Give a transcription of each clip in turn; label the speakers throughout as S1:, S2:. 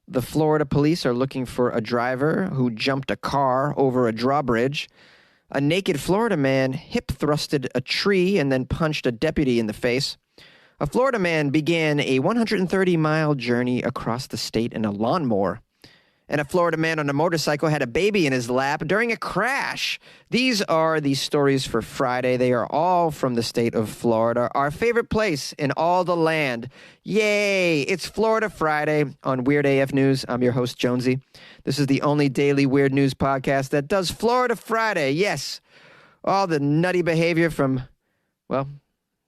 S1: The Florida police are looking for a driver who jumped a car over a drawbridge. A naked Florida man hip-thrusted a tree and then punched a deputy in the face. A Florida man began a 130-mile journey across the state in a lawnmower. And a Florida man on a motorcycle had a baby in his lap during a crash. These are the stories for Friday. They are all from the state of Florida, our favorite place in all the land. Yay! It's Florida Friday on Weird AF News. I'm your host, Jonesy. This is the only daily weird news podcast that does Florida Friday. Yes, all the nutty behavior from, well,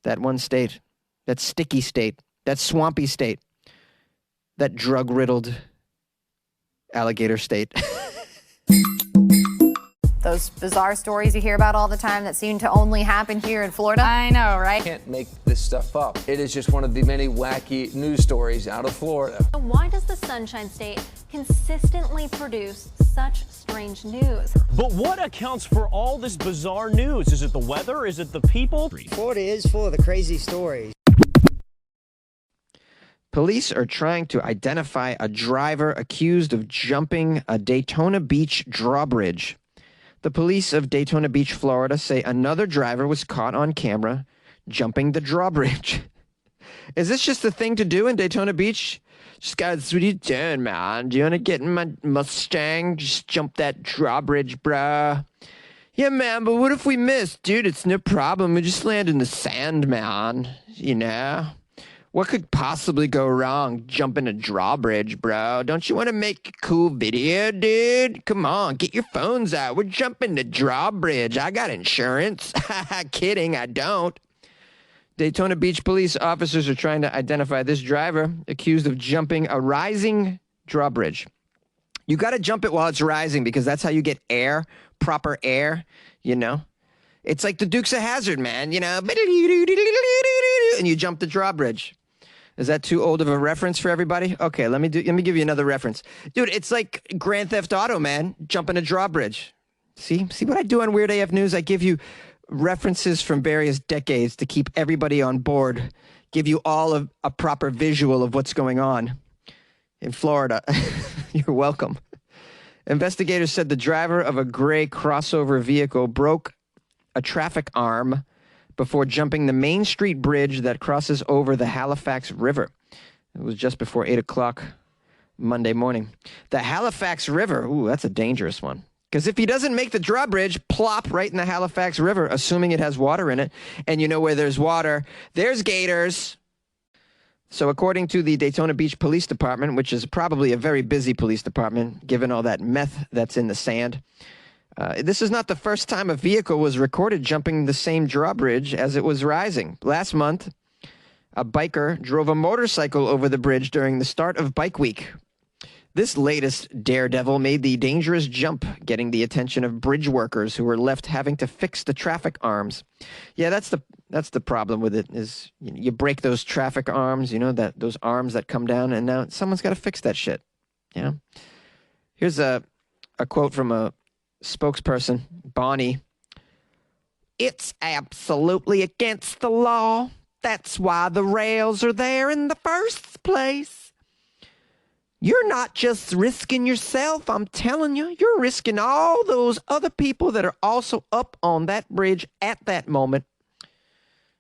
S1: that one state, that sticky state, that swampy state, that drug-riddled alligator state.
S2: Those bizarre stories you hear about all the time that seem to only happen here in Florida. I know, right?
S3: Can't make this stuff up. It is just one of the many wacky news stories out of Florida.
S4: Why does the Sunshine State consistently produce such strange news?
S5: But what accounts for all this bizarre news? Is it the weather? Is it the people?
S6: Florida is full of the crazy stories.
S1: Police are trying to identify a driver accused of jumping a Daytona Beach drawbridge. The police of Daytona Beach, Florida, say another driver was caught on camera jumping the drawbridge. Is this just a thing to do in Daytona Beach? Just guys, what are you doing, man? Do you want to get in my Mustang? Just jump that drawbridge, bruh. Yeah, man, but what if we miss? Dude, it's no problem. We just land in the sand, man. You know? What could possibly go wrong jumping a drawbridge, bro? Don't you want to make a cool video, dude? Come on, get your phones out. We're jumping the drawbridge. I got insurance. Kidding, I don't. Daytona Beach police officers are trying to identify this driver accused of jumping a rising drawbridge. You got to jump it while it's rising because that's how you get air, proper air, you know? It's like the Dukes of Hazzard, man, you know? And you jump the drawbridge. Is that too old of a reference for everybody? Okay, let me give you another reference. Dude, it's like Grand Theft Auto, man, jumping a drawbridge. See what I do on Weird AF News? I give you references from various decades to keep everybody on board, give you all of a proper visual of what's going on in Florida. You're welcome. Investigators said the driver of a gray crossover vehicle broke a traffic arm before jumping the Main Street bridge that crosses over the Halifax River. It was just before 8 o'clock Monday morning. The Halifax River, ooh, that's a dangerous one. Because if he doesn't make the drawbridge, plop right in the Halifax River, assuming it has water in it. And you know where there's water, there's gators. So according to the Daytona Beach Police Department, which is probably a very busy police department, given all that meth that's in the sand, this is not the first time a vehicle was recorded jumping the same drawbridge as it was rising. Last month, a biker drove a motorcycle over the bridge during the start of Bike Week. This latest daredevil made the dangerous jump, getting the attention of bridge workers who were left having to fix the traffic arms. Yeah, that's the problem with it, is you break those traffic arms, you know, those arms that come down, and now someone's got to fix that shit. You know? Here's a quote from a spokesperson, Bonnie. It's absolutely against the law. That's why the rails are there in the first place. You're not just risking yourself, I'm telling you. You're risking all those other people that are also up on that bridge at that moment.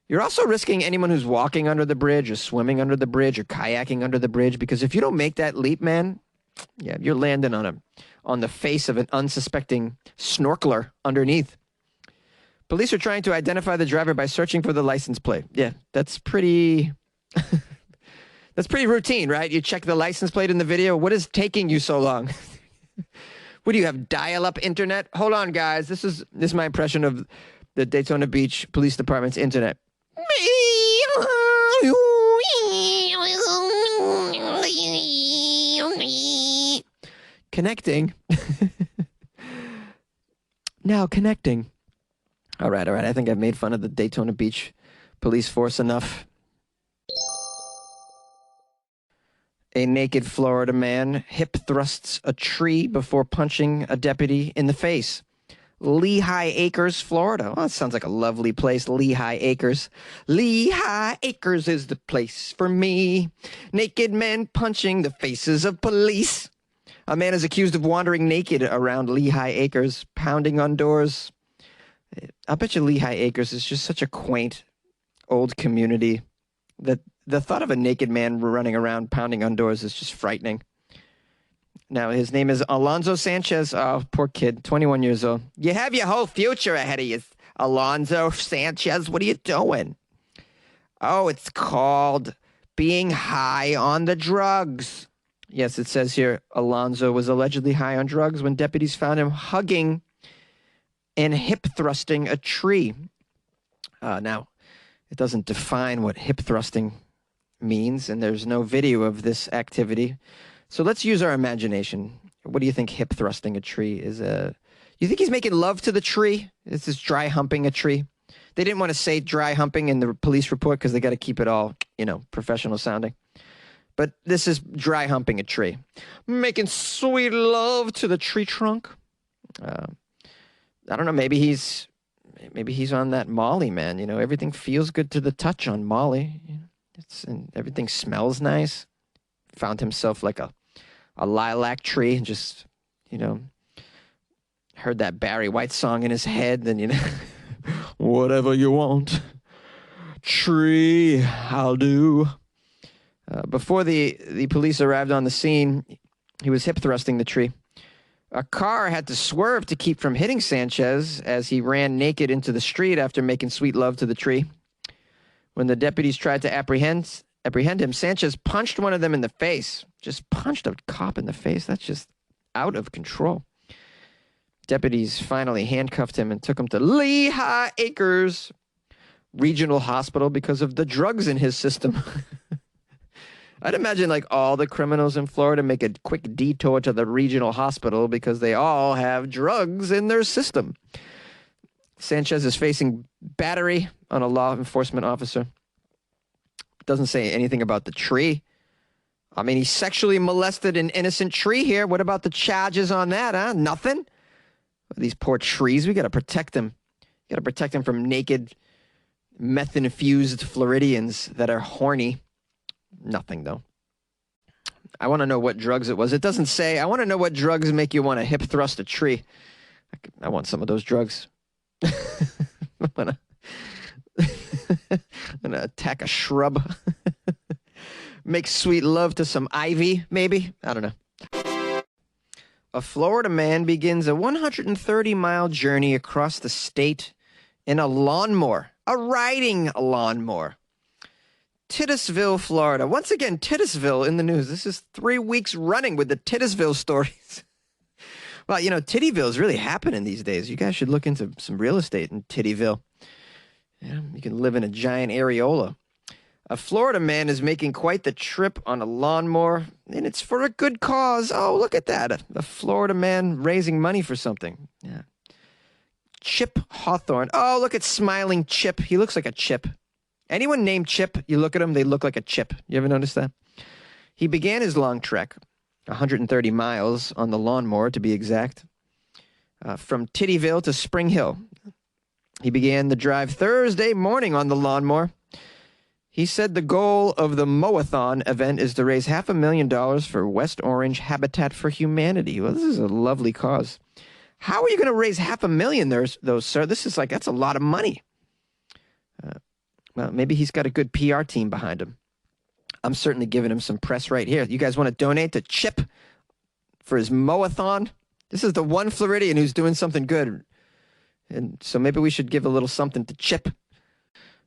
S1: You're also risking anyone who's walking under the bridge or swimming under the bridge or kayaking under the bridge, because if you don't make that leap, man, yeah, you're landing on the face of an unsuspecting snorkeler underneath. Police are trying to identify the driver by searching for the license plate. Yeah, that's pretty that's pretty routine, right? You check the license plate in the video. What is taking you so long? What do you have, dial-up internet? Hold on, guys. This is my impression of the Daytona Beach Police Department's internet. Connecting. Now connecting. All right. I think I've made fun of the Daytona Beach police force enough. A naked Florida man hip thrusts a tree before punching a deputy in the face. Lehigh Acres, Florida. Oh, that sounds like a lovely place, Lehigh Acres. Lehigh Acres is the place for me. Naked men punching the faces of police. A man is accused of wandering naked around Lehigh Acres, pounding on doors. I bet you Lehigh Acres is just such a quaint, old community that the thought of a naked man running around pounding on doors is just frightening. Now, his name is Alonzo Sanchez. Oh, poor kid, 21 years old. You have your whole future ahead of you, Alonzo Sanchez. What are you doing? Oh, it's called being high on the drugs. Yes, it says here, Alonzo was allegedly high on drugs when deputies found him hugging and hip thrusting a tree. Now, it doesn't define what hip thrusting means, and there's no video of this activity. So let's use our imagination. What do you think hip thrusting a tree is? You think he's making love to the tree? This is dry humping a tree. They didn't want to say dry humping in the police report because they got to keep it all, professional sounding. But this is dry humping a tree. Making sweet love to the tree trunk. I don't know. Maybe he's on that Molly, man. Everything feels good to the touch on Molly. And everything smells nice. Found himself like a lilac tree and just, heard that Barry White song in his head. Then, whatever you want, tree, I'll do. Before the police arrived on the scene, he was hip thrusting the tree. A car had to swerve to keep from hitting Sanchez as he ran naked into the street after making sweet love to the tree. When the deputies tried to apprehend him, Sanchez punched one of them in the face. Just punched a cop in the face. That's just out of control. Deputies finally handcuffed him and took him to Lehigh Acres Regional Hospital because of the drugs in his system. I'd imagine like all the criminals in Florida make a quick detour to the regional hospital because they all have drugs in their system. Sanchez is facing battery on a law enforcement officer. Doesn't say anything about the tree. I mean, he sexually molested an innocent tree here. What about the charges on that, huh? Nothing? These poor trees, we got to protect them. You got to protect them from naked, meth-infused Floridians that are horny. Nothing, though. I want to know what drugs it was. It doesn't say. I want to know what drugs make you want to hip thrust a tree. I want some of those drugs. I'm going to attack a shrub. Make sweet love to some ivy, maybe? I don't know. A Florida man begins a 130-mile journey across the state in a lawnmower, a riding lawnmower. Titusville, Florida. Once again, Titusville in the news. This is 3 weeks running with the Titusville stories. Well, Tittyville is really happening these days. You guys should look into some real estate in Tittyville. Yeah, you can live in a giant areola. A Florida man is making quite the trip on a lawnmower, and it's for a good cause. Oh, look at that. A Florida man raising money for something. Yeah. Chip Hawthorne. Oh, look at smiling Chip. He looks like a chip. Anyone named Chip, you look at them, they look like a chip. You ever notice that? He began his long trek, 130 miles on the lawnmower to be exact, from Tittyville to Spring Hill. He began the drive Thursday morning on the lawnmower. He said the goal of the Mowathon event is to raise $500,000 for West Orange Habitat for Humanity. Well, this is a lovely cause. How are you going to raise $500,000 though, sir? That's a lot of money. Well, maybe he's got a good PR team behind him. I'm certainly giving him some press right here. You guys want to donate to Chip for his Mowathon? This is the one Floridian who's doing something good. And so maybe we should give a little something to Chip.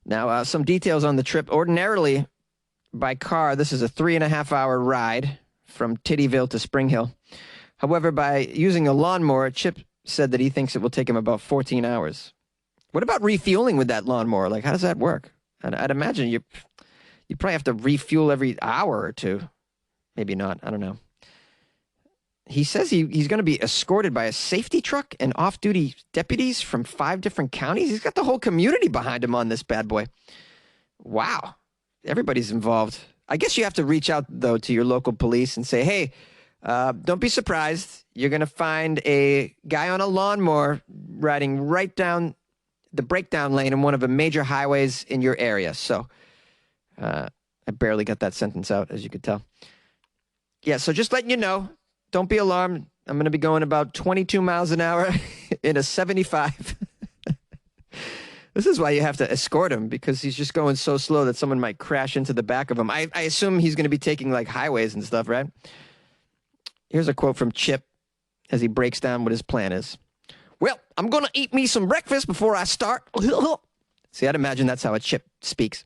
S1: Now, some details on the trip. Ordinarily, by car, this is a 3.5-hour ride from Tittyville to Spring Hill. However, by using a lawnmower, Chip said that he thinks it will take him about 14 hours. What about refueling with that lawnmower? Like, how does that work? I'd imagine you probably have to refuel every hour or two. Maybe not. I don't know. He says he's going to be escorted by a safety truck and off-duty deputies from 5 different counties. He's got the whole community behind him on this bad boy. Wow. Everybody's involved. I guess you have to reach out, though, to your local police and say, hey, don't be surprised. You're going to find a guy on a lawnmower riding right down the breakdown lane in one of the major highways in your area. So I barely got that sentence out, as you could tell. Yeah, so just letting you know, don't be alarmed. I'm going to be going about 22 miles an hour in a 75. This is why you have to escort him, because he's just going so slow that someone might crash into the back of him. I assume he's going to be taking like highways and stuff, right? Here's a quote from Chip as he breaks down what his plan is. Well, I'm going to eat me some breakfast before I start. See, I'd imagine that's how a Chip speaks.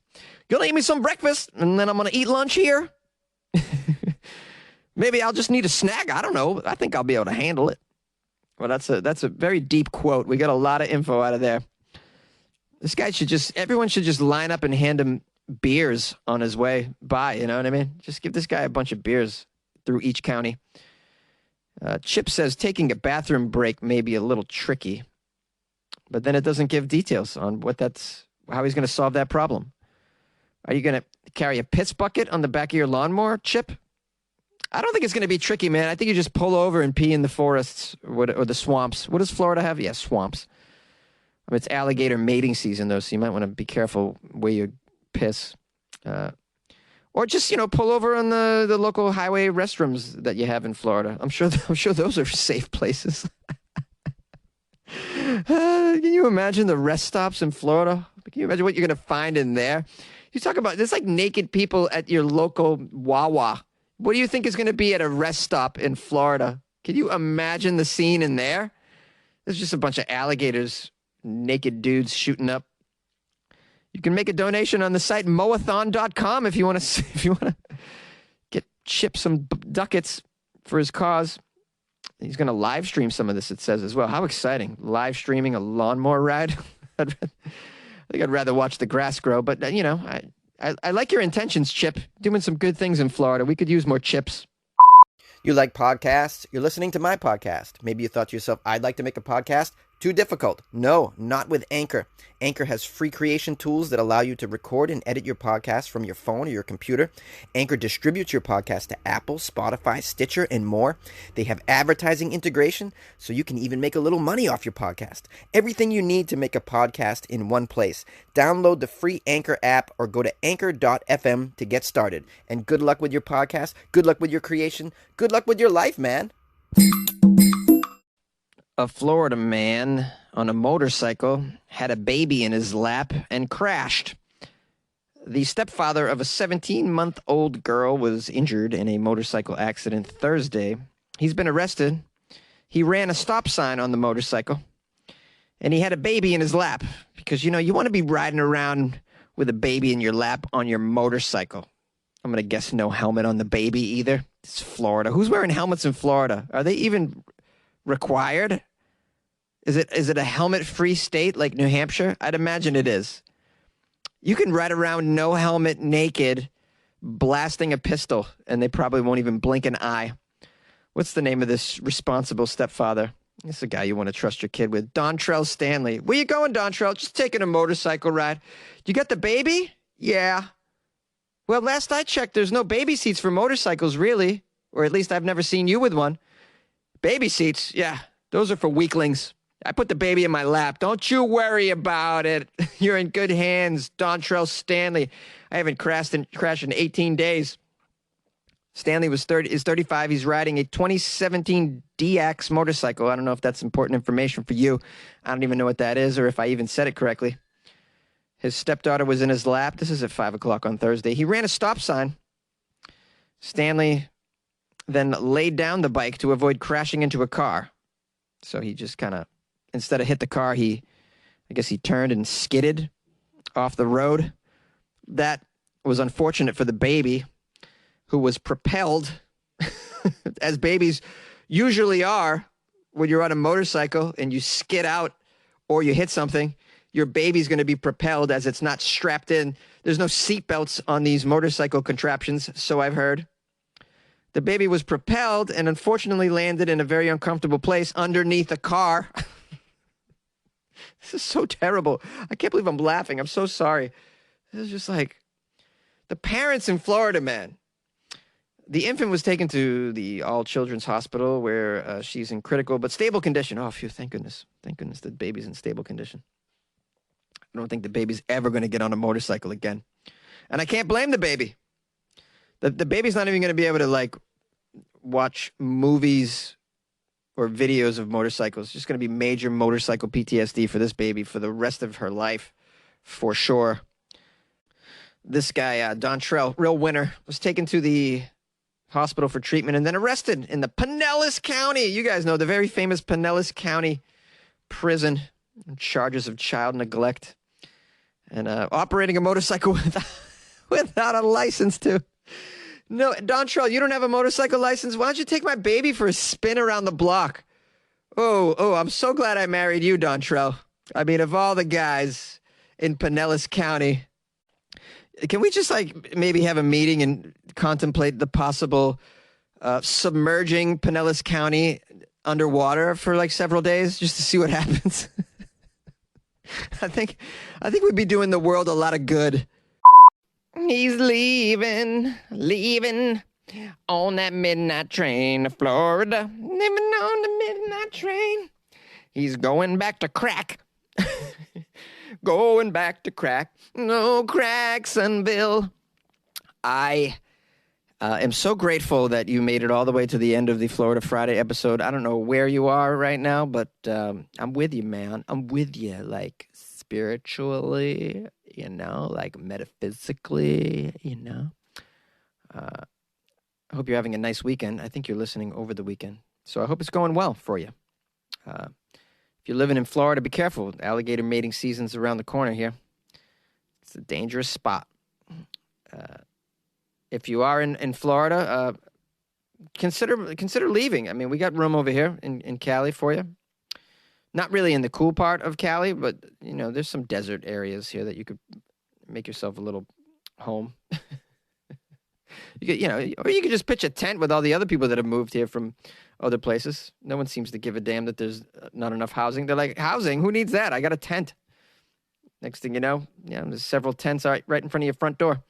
S1: Going to eat me some breakfast, and then I'm going to eat lunch here. Maybe I'll just need a snack. I don't know. I think I'll be able to handle it. Well, that's a very deep quote. We got a lot of info out of there. This guy everyone should just line up and hand him beers on his way by, you know what I mean? Just give this guy a bunch of beers through each county. Chip says taking a bathroom break may be a little tricky, but then it doesn't give details on how he's going to solve that problem. Are you going to carry a piss bucket on the back of your lawnmower, Chip? I don't think it's going to be tricky, man. I think you just pull over and pee in the forests or the swamps. What does Florida have? Yeah, swamps. I mean, it's alligator mating season, though, so you might want to be careful where you piss. Or just, pull over on the local highway restrooms that you have in Florida. I'm sure those are safe places. Can you imagine the rest stops in Florida? Can you imagine what you're going to find in there? You talk about, there's like naked people at your local Wawa. What do you think is going to be at a rest stop in Florida? Can you imagine the scene in there? There's just a bunch of alligators, naked dudes shooting up. You can make a donation on the site moathon.com if you want to get Chip some ducats for his cause. He's going to live stream some of this, it says as well. How exciting. Live streaming a lawnmower ride. I think I'd rather watch the grass grow, but I like your intentions, Chip. Doing some good things in Florida. We could use more Chips.
S7: You like podcasts? You're listening to my podcast. Maybe you thought to yourself, I'd like to make a podcast. Too difficult. No, not with Anchor. Anchor has free creation tools that allow you to record and edit your podcast from your phone or your computer. Anchor distributes your podcast to Apple, Spotify, Stitcher, and more. They have advertising integration, so you can even make a little money off your podcast. Everything you need to make a podcast in one place. Download the free Anchor app or go to anchor.fm to get started. And good luck with your podcast. Good luck with your creation. Good luck with your life, man.
S1: A Florida man on a motorcycle had a baby in his lap and crashed. The stepfather of a 17-month-old girl was injured in a motorcycle accident Thursday. He's been arrested. He ran a stop sign on the motorcycle, and he had a baby in his lap because, you want to be riding around with a baby in your lap on your motorcycle. I'm going to guess no helmet on the baby either. It's Florida. Who's wearing helmets in Florida? Are they even required? Is it a helmet-free state like New Hampshire? I'd imagine it is. You can ride around no helmet, naked, blasting a pistol, and they probably won't even blink an eye. What's the name of this responsible stepfather? This is a guy you want to trust your kid with. Dontrell Stanley. Where you going, Dontrell? Just taking a motorcycle ride. You got the baby? Yeah. Well, last I checked, there's no baby seats for motorcycles, really. Or at least I've never seen you with one. Baby seats? Yeah, those are for weaklings. I put the baby in my lap. Don't you worry about it. You're in good hands, Dontrell Stanley. I haven't crashed in 18 days. Stanley is 35. He's riding a 2017 DX motorcycle. I don't know if that's important information for you. I don't even know what that is or if I even said it correctly. His stepdaughter was in his lap. This is at 5 o'clock on Thursday. He ran a stop sign. Stanley then laid down the bike to avoid crashing into a car. So he just kind of, instead of hit the car, I guess he turned and skidded off the road. That was unfortunate for the baby, who was propelled, as babies usually are when you're on a motorcycle and you skid out or you hit something. Your baby's going to be propelled as it's not strapped in. There's no seatbelts on these motorcycle contraptions, so I've heard. The baby was propelled and unfortunately landed in a very uncomfortable place underneath a car. This is so terrible. I can't believe I'm laughing. I'm so sorry. This is just like the parents in Florida, man. The infant was taken to the All Children's Hospital where she's in critical but stable condition. Oh, phew, thank goodness. Thank goodness the baby's in stable condition. I don't think the baby's ever going to get on a motorcycle again. And I can't blame the baby. The baby's not even going to be able to, like, watch movies or videos of motorcycles. It's just going to be major motorcycle PTSD for this baby for the rest of her life, for sure. This guy, Dontrell, real winner, was taken to the hospital for treatment and then arrested in the Pinellas County. You guys know the very famous Pinellas County prison. Charges of child neglect and operating a motorcycle without a license too. No, Dontrell, you don't have a motorcycle license? Why don't you take my baby for a spin around the block? Oh, I'm so glad I married you, Dontrell. I mean, of all the guys in Pinellas County, can we just, like, maybe have a meeting and contemplate the possible submerging Pinellas County underwater for, like, several days just to see what happens? I think we'd be doing the world a lot of good. He's leaving on that midnight train to Florida. Living on the midnight train. He's going back to crack. Going back to crack. No Cracksonville. I am so grateful that you made it all the way to the end of the Florida Friday episode. I don't know where you are right now, but I'm with you, man. I'm with you, like, spiritually, you know, like metaphysically, you know. I hope you're having a nice weekend. I think you're listening over the weekend. So I hope it's going well for you. If you're living in Florida, be careful. Alligator mating season's around the corner here. It's a dangerous spot. If you are in Florida, consider leaving. I mean, we got room over here in Cali for you. Not really in the cool part of Cali, but, you know, there's some desert areas here that you could make yourself a little home. You know, or you could just pitch a tent with all the other people that have moved here from other places. No one seems to give a damn that there's not enough housing. They're like, housing? Who needs that? I got a tent. Next thing you know, there's several tents right in front of your front door.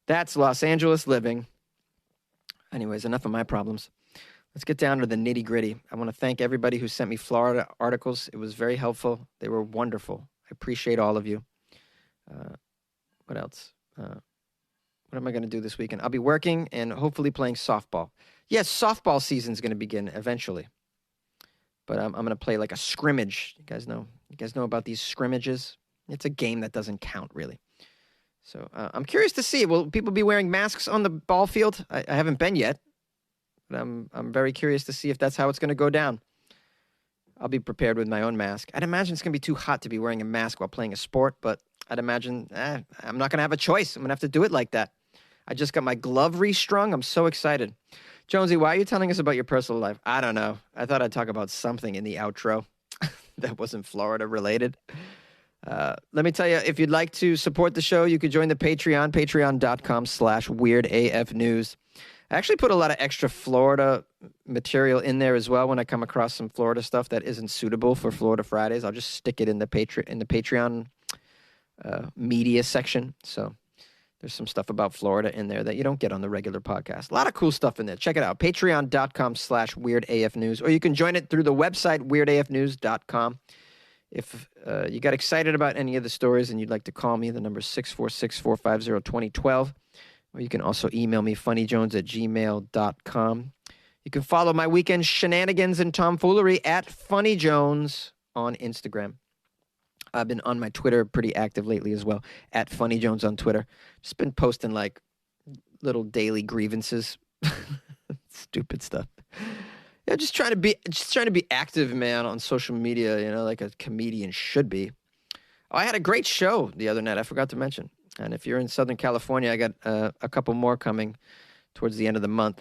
S1: That's Los Angeles living. Anyways, enough of my problems. Let's get down to the nitty-gritty. I want to thank everybody who sent me Florida articles. It was very helpful. They were wonderful. I appreciate all of you. What else? What am I going to do this weekend? I'll be working and hopefully playing softball. Yes, softball season's going to begin eventually. But I'm going to play like a scrimmage. You guys know about these scrimmages? It's a game that doesn't count, really. So I'm curious to see, will people be wearing masks on the ball field? I haven't been yet. But I'm very curious to see if that's how it's going to go down. I'll be prepared with my own mask. I'd imagine it's going to be too hot to be wearing a mask while playing a sport, but I'd imagine I'm not going to have a choice. I'm going to have to do it like that. I just got my glove restrung. I'm so excited. Jonesy, why are you telling us about your personal life? I don't know. I thought I'd talk about something in the outro that wasn't Florida related. Let me tell you, if you'd like to support the show, you could join the Patreon, patreon.com/weirdafnews. I actually put a lot of extra Florida material in there as well when I come across some Florida stuff that isn't suitable for Florida Fridays. I'll just stick it in the Patreon media section. So there's some stuff about Florida in there that you don't get on the regular podcast. A lot of cool stuff in there. Check it out. Patreon.com/weirdafnews. Or you can join it through the website, weirdafnews.com. If you got excited about any of the stories and you'd like to call me, the number is 646-450-2012. Or you can also email me, funnyjones@gmail.com. You can follow my weekend shenanigans and tomfoolery at funnyjones on Instagram. I've been on my Twitter pretty active lately as well, at funnyjones on Twitter. Just been posting like little daily grievances, stupid stuff. Yeah, just trying to be active, man, on social media. You know, like a comedian should be. Oh, I had a great show the other night. I forgot to mention. And if you're in Southern California, I got a couple more coming towards the end of the month.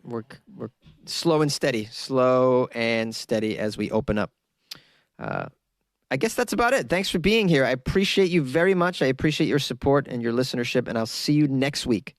S1: We're slow and steady as we open up. I guess that's about it. Thanks for being here. I appreciate you very much. I appreciate your support and your listenership, and I'll see you next week.